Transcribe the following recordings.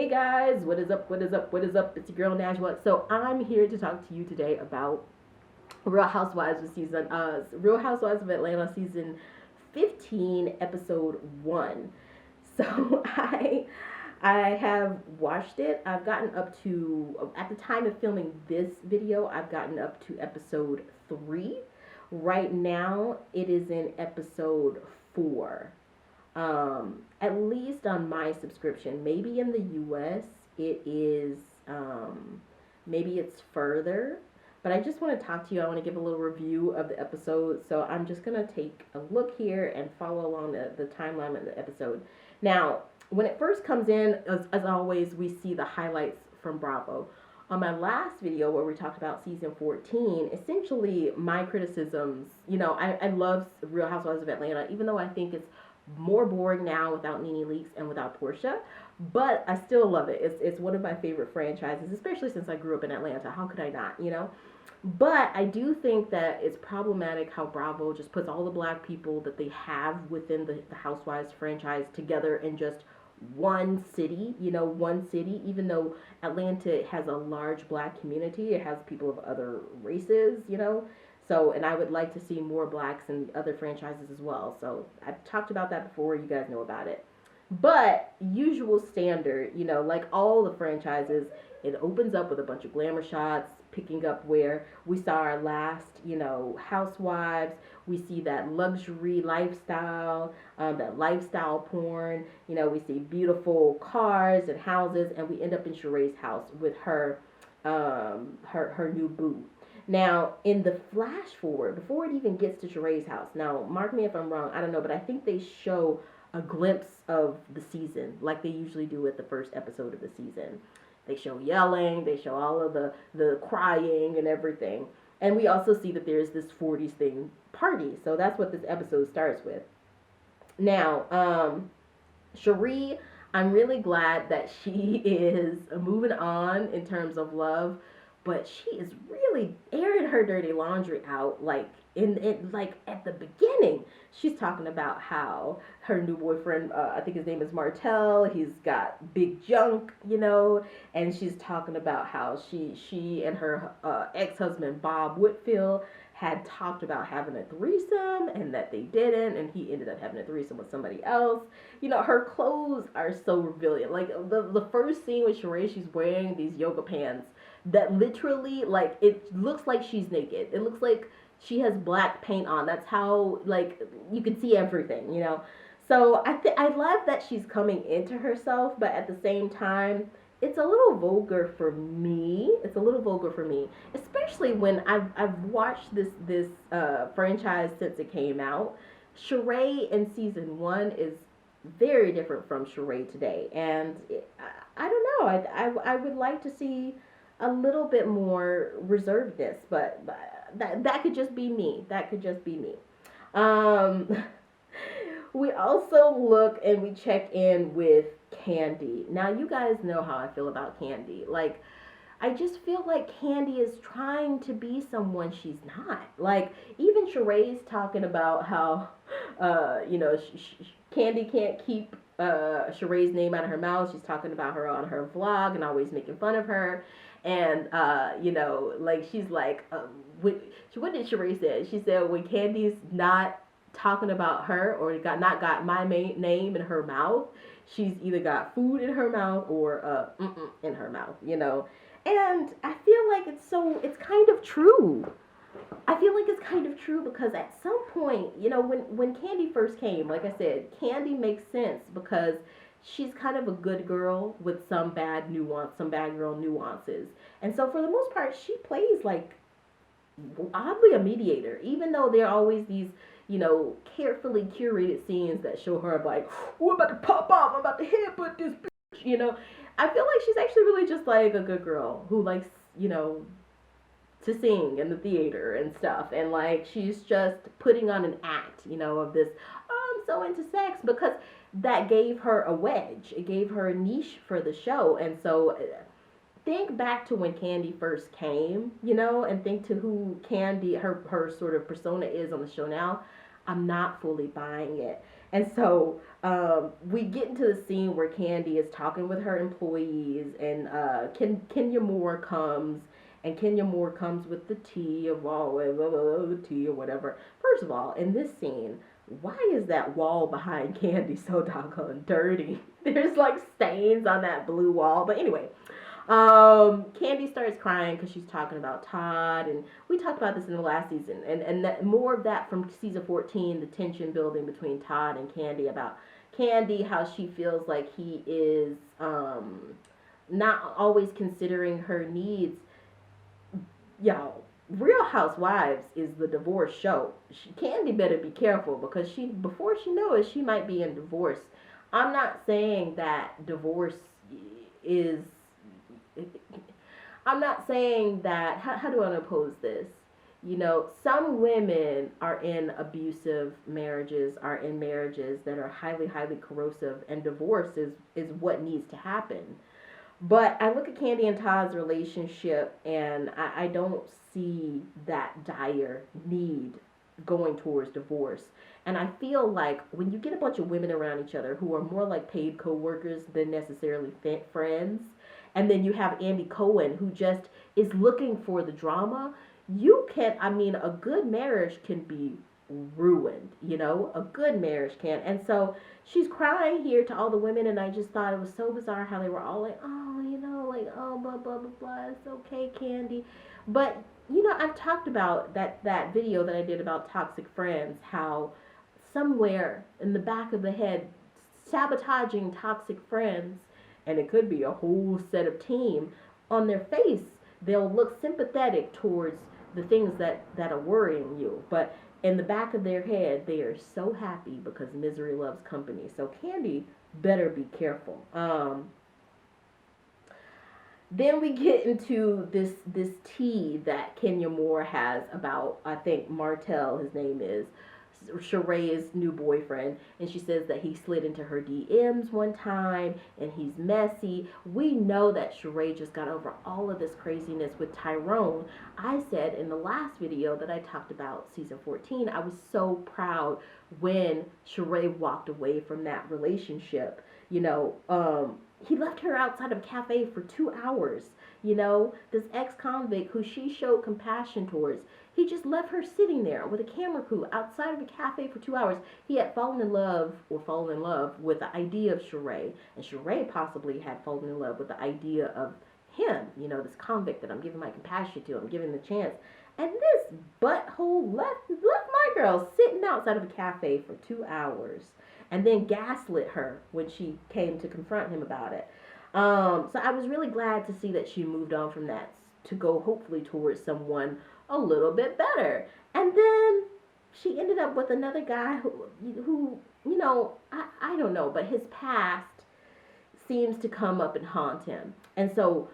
Hey guys, what is up? What is up? What is up? It's your girl Najwa. So I'm here to talk to you today about Real Housewives of Atlanta season 15, episode 1. So I have watched it. I've gotten up to, at the time of filming this video, I've gotten up to episode 3. Right now, it is in episode 4. At least on my subscription. Maybe in the US it is, maybe it's further. But I just want to talk to you. I want to give a little review of the episode. So I'm just going to take a look here and follow along the timeline of the episode. Now, when it first comes in, as always, we see the highlights from Bravo. On my last video where we talked about season 14, essentially my criticisms, I love Real Housewives of Atlanta, even though I think it's more boring now without neneleakes and without Portia, but I still love it. It's one of my favorite franchises, especially since I grew up in Atlanta. How could I not, But I do think that it's problematic how Bravo just puts all the black people that they have within the Housewives franchise together in just one city, even though Atlanta has a large black community, it has people of other races, So, and I would like to see more blacks in the other franchises as well. So I've talked about that before. You guys know about it. But usual standard, like all the franchises, it opens up with a bunch of glamour shots, picking up where we saw our last, housewives. We see that luxury lifestyle, that lifestyle porn. We see beautiful cars and houses, and we end up in Shereé's house with her new boo. Now, in the flash forward, before it even gets to Shereé's house, now, mark me if I'm wrong, I don't know, but I think they show a glimpse of the season, like they usually do at the first episode of the season. They show yelling, they show all of the crying and everything. And we also see that there's this 40s thing party, so that's what this episode starts with. Now, Shereé, I'm really glad that she is moving on in terms of love, but she is really airing her dirty laundry out, like like at the beginning. She's talking about how her new boyfriend, I think his name is Martell, he's got big junk, and she's talking about how she and her ex-husband Bob Whitfield had talked about having a threesome and that they didn't, and he ended up having a threesome with somebody else. Her clothes are so revealing. Like the first scene with Shereé, she's wearing these yoga pants that literally, like, it looks like she's naked. It looks like she has black paint on. That's how, like, you can see everything, So I love that she's coming into herself, but at the same time, it's a little vulgar for me. Especially when I've watched this franchise since it came out. Shereé in season 1 is very different from Shereé today, and I don't know. I would like to see a little bit more reservedness, but that could just be me. We also look and we check in with Kandi. Now, you guys know how I feel about Kandi. Like, I just feel like Kandi is trying to be someone she's not. Like, even Shereé's talking about how, Kandi can't keep Shereé's name out of her mouth. She's talking about her on her vlog and always making fun of her. And, like, she's like, what did Shereé say? She said, when Kandi's not talking about her or not got my name in her mouth, she's either got food in her mouth or in her mouth, And I feel like it's kind of true. Because at some point, when Kandi first came, like I said, Kandi makes sense because she's kind of a good girl with some bad girl nuances. And so for the most part, she plays like oddly a mediator, even though there are always these, carefully curated scenes that show her like, oh, I'm about to pop off, I'm about to headbutt this bitch, I feel like she's actually really just like a good girl who likes, to sing in the theater and stuff. And like, she's just putting on an act, of this, oh, I'm so into sex, because that gave her a wedge. It gave her a niche for the show. And so think back to when Kandi first came, and think to who Kandi, her sort of persona is on the show now. I'm not fully buying it. And so we get into the scene where Kandi is talking with her employees, and Kenya Moore comes, and Kenya Moore comes with the tea of all the tea or whatever. First of all, in this scene, why is that wall behind Kandi so doggone dirty? There's like stains on that blue wall. But anyway, Kandi starts crying because she's talking about Todd, and we talked about this in the last season, and that, more of that from season 14, the tension building between Todd and Kandi about Kandi, how she feels like he is not always considering her needs. Y'all, Real Housewives is the divorce show. Kandi better be careful, because before she knows it, she might be in divorce. I'm not saying that divorce is. I'm not saying that. How do I oppose this? You know, some women are in abusive marriages, are in marriages that are highly, highly corrosive, and divorce is what needs to happen. But I look at Kandi and Todd's relationship, and I don't see that dire need going towards divorce. And I feel like when you get a bunch of women around each other who are more like paid co-workers than necessarily friends, and then you have Andy Cohen, who just is looking for the drama, a good marriage can be ruined, a good marriage can. And so she's crying here to all the women, and I just thought it was so bizarre how they were all like, oh, blah, blah, blah, blah, it's okay, Kandi. But, I've talked about that video that I did about toxic friends, how somewhere in the back of the head, sabotaging toxic friends, and it could be a whole set of team, on their face, they'll look sympathetic towards the things that are worrying you. But in the back of their head, they are so happy because misery loves company. So Kandi better be careful. Then we get into this tea that Kenya Moore has about, I think Martell, his name is, Shereé's new boyfriend, and she says that he slid into her DMs one time and he's messy. We know that Shereé just got over all of this craziness with Tyrone. I said in the last video that I talked about season 14, I was so proud when Shereé walked away from that relationship. He left her outside of a cafe for 2 hours. This ex-convict who she showed compassion towards, he just left her sitting there with a camera crew outside of a cafe for 2 hours. He had fallen in love with the idea of Shereé, and Shereé possibly had fallen in love with the idea of him, this convict that I'm giving my compassion to, I'm giving the chance. And this butthole left my girl sitting outside of a cafe for 2 hours, and then gaslit her when she came to confront him about it. So I was really glad to see that she moved on from that to go hopefully towards someone a little bit better. And then she ended up with another guy who I don't know, but his past seems to come up and haunt him. And so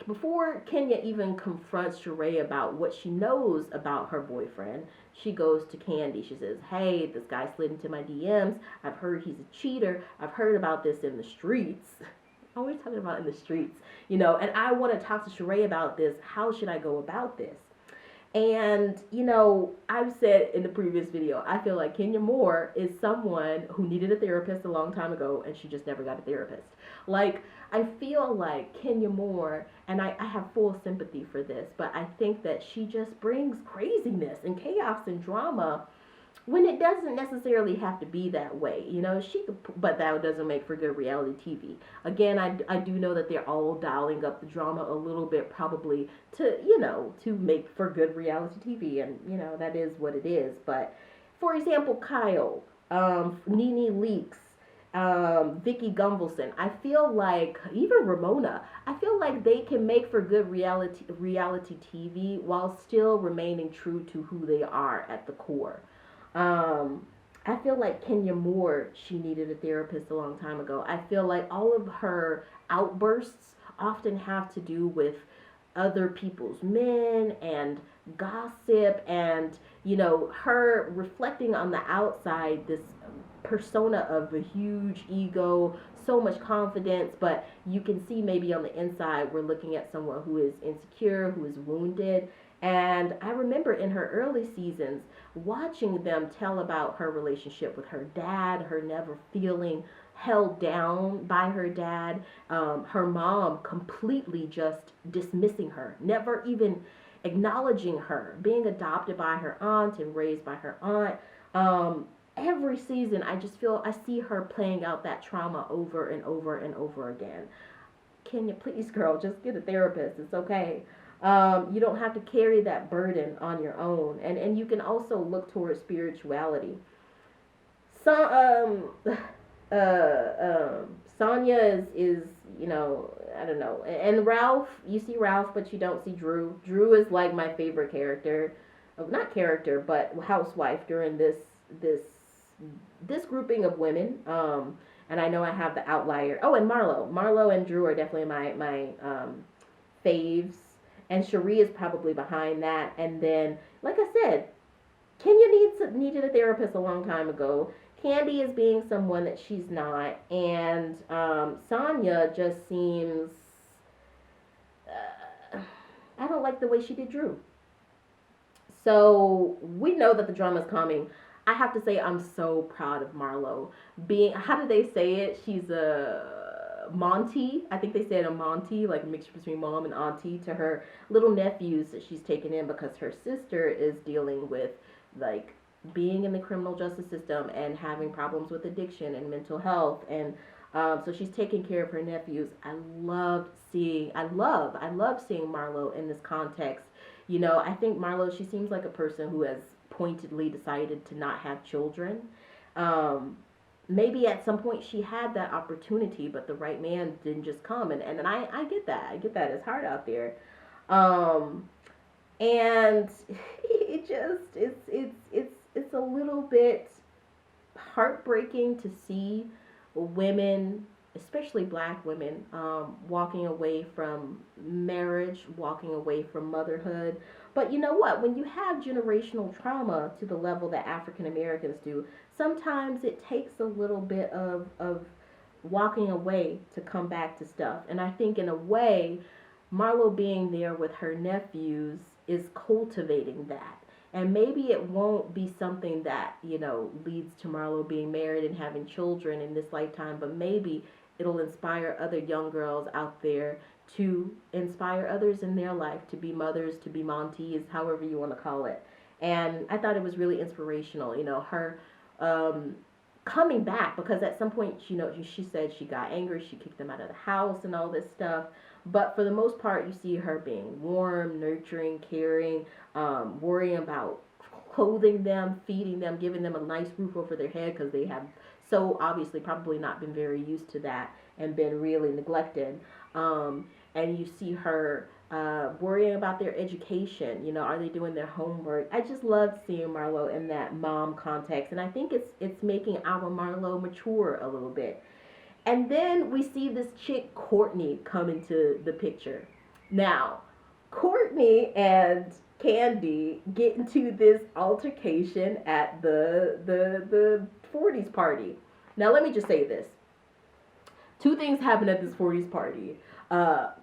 before Kenya even confronts Shereé about what she knows about her boyfriend, she goes to Kandi. She says, hey, this guy slid into my DMs. I've heard he's a cheater. I've heard about this in the streets. Always talking about in the streets, and I want to talk to Shereé about this. How should I go about this? And, I've said in the previous video, I feel like Kenya Moore is someone who needed a therapist a long time ago, and she just never got a therapist. Like, I feel like Kenya Moore, and I have full sympathy for this, but I think that she just brings craziness and chaos and drama when it doesn't necessarily have to be that way. But that doesn't make for good reality TV. Again, I do know that they're all dialing up the drama a little bit, probably to make for good reality TV, and that is what it is. But for example, Kyle, neneleakes, Vicky Gunvalson, I feel like, even Ramona, I feel like they can make for good reality TV while still remaining true to who they are at the core. I feel like Kenya Moore, she needed a therapist a long time ago. I feel like all of her outbursts often have to do with other people's men and gossip, and her reflecting on the outside this persona of a huge ego, so much confidence, but you can see maybe on the inside we're looking at someone who is insecure, who is wounded. And I remember in her early seasons watching them tell about her relationship with her dad, her never feeling held down by her dad, her mom completely just dismissing her, never even acknowledging her, being adopted by her aunt and raised by her aunt. Every season, I just feel I see her playing out that trauma over and over and over again. Can you please, girl, just get a therapist? It's okay. You don't have to carry that burden on your own, and you can also look towards spirituality. So Sanya is I don't know, and Ralph, you see Ralph but you don't see Drew. Drew is like my favorite character, not character but housewife during this this grouping of women. And I know I have the outlier. Oh, and Marlo and Drew are definitely my faves, and Shereé is probably behind that. And then, like I said, Kenya needed a therapist a long time ago. Kandi is being someone that she's not, and Sanya just seems. I don't like the way she did Drew. So we know that the drama is coming. I have to say I'm so proud of Marlo. Being, how do they say it? She's a Monty. I think they said a Monty, like a mixture between mom and auntie to her little nephews that she's taken in because her sister is dealing with like being in the criminal justice system and having problems with addiction and mental health. And so she's taking care of her nephews. I love seeing Marlo in this context. I think Marlo, she seems like a person who has pointedly decided to not have children. Maybe at some point she had that opportunity, but the right man didn't just come. And I get that. I get that. It's hard out there. And it's a little bit heartbreaking to see women, especially black women, walking away from marriage, walking away from motherhood. But you know what? When you have generational trauma to the level that African Americans do, sometimes it takes a little bit of walking away to come back to stuff. And I think in a way, Marlo being there with her nephews is cultivating that. And maybe it won't be something that, leads to Marlo being married and having children in this lifetime, but maybe it'll inspire other young girls out there to inspire others in their life to be mothers, to be Monties, however you want to call it. And I thought it was really inspirational, her coming back, because at some point, she said she got angry, she kicked them out of the house and all this stuff. But for the most part, you see her being warm, nurturing, caring, worrying about clothing them, feeding them, giving them a nice roof over their head because they have so obviously probably not been very used to that and been really neglected. And you see her worrying about their education. Are they doing their homework? I just love seeing Marlo in that mom context, and I think it's making our Marlo mature a little bit. And then we see this chick Courtney come into the picture. Now, Courtney and Kandi get into this altercation at the 40s party. Now, let me just say this. Two things happen at this 40s party.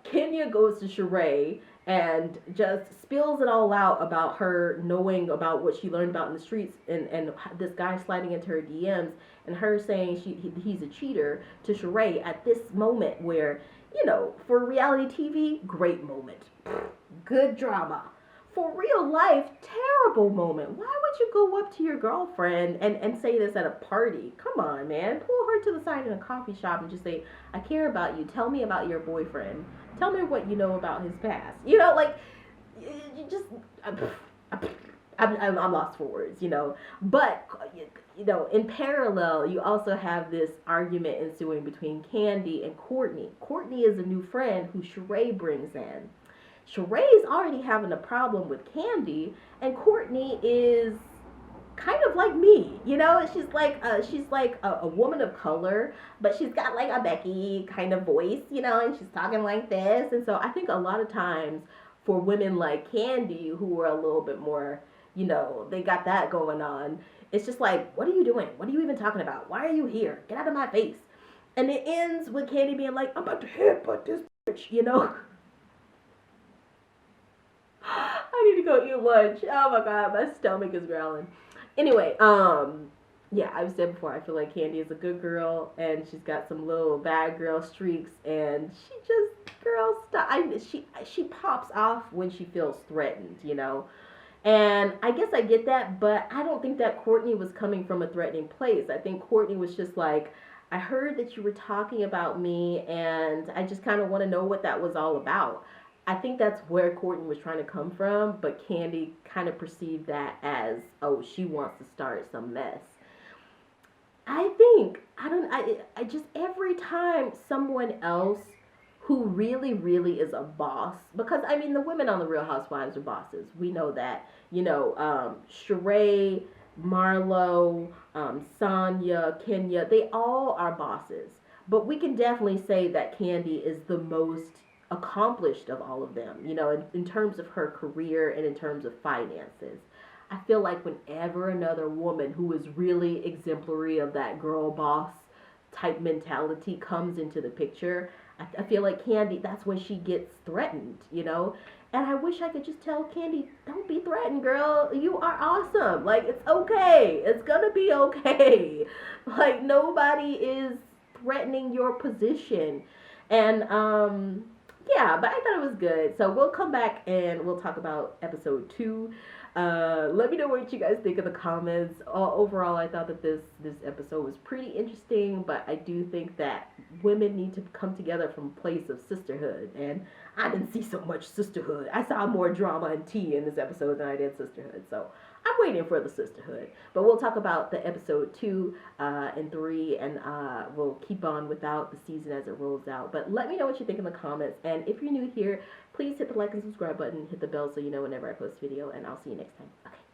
Kenya goes to Shereé and just spills it all out about her knowing about what she learned about in the streets, and this guy sliding into her DMs and her saying he's a cheater to Shereé at this moment where, for reality TV, great moment. Good drama. For real life, terrible moment. Why would you go up to your girlfriend and say this at a party? Come on, man. Pull her to the side in a coffee shop and just say, I care about you. Tell me about your boyfriend. Tell me what you know about his past. You just, I'm lost for words, But, in parallel, you also have this argument ensuing between Kandi and Courtney. Courtney is a new friend who Shereé brings in. Shereé's already having a problem with Kandi, and Courtney is kind of like me, She's like a woman of color, but she's got like a Becky kind of voice, and she's talking like this. And so I think a lot of times for women like Kandi, who are a little bit more, they got that going on, it's just like, what are you doing? What are you even talking about? Why are you here? Get out of my face. And it ends with Kandi being like, I'm about to headbutt this bitch, I need to go eat lunch. Oh my god, my stomach is growling. Anyway, yeah, I've said before, I feel like Kandi is a good girl, and she's got some little bad girl streaks, and she just, girl, stop. She pops off when she feels threatened, you know. And I guess I get that, but I don't think that Courtney was coming from a threatening place. I think Courtney was just like, I heard that you were talking about me, and I just kind of want to know what that was all about. I think that's where Courtney was trying to come from, but Kandi kind of perceived that as, oh, she wants to start some mess. I think I just every time someone else who really is a boss, because I mean the women on the Real Housewives are bosses. We know that. You know, Shereé, Marlo, Sanya, Kenya, they all are bosses. But we can definitely say that Kandi is the most accomplished of all of them, you know, in terms of her career and in terms of finances. I feel like whenever another woman who is really exemplary of that girl boss type mentality comes into the picture, I feel like Kandi, that's when she gets threatened, you know? And I wish I could just tell Kandi, don't be threatened, girl. You are awesome. Like, it's okay. It's gonna be okay. Like, nobody is threatening your position. And, yeah, but I thought it was good. So we'll come back and we'll talk about episode 2. Let me know what you guys think in the comments. Overall, I thought that this episode was pretty interesting, but I do think that women need to come together from a place of sisterhood, and I didn't see so much sisterhood. I saw more drama and tea in this episode than I did sisterhood, so I'm waiting for the sisterhood. But we'll talk about the episode 2 and 3, and we'll keep on without the season as it rolls out. But let me know what you think in the comments, and if you're new here, please hit the like and subscribe button, hit the bell so you know whenever I post a video, and I'll see you next time. Okay.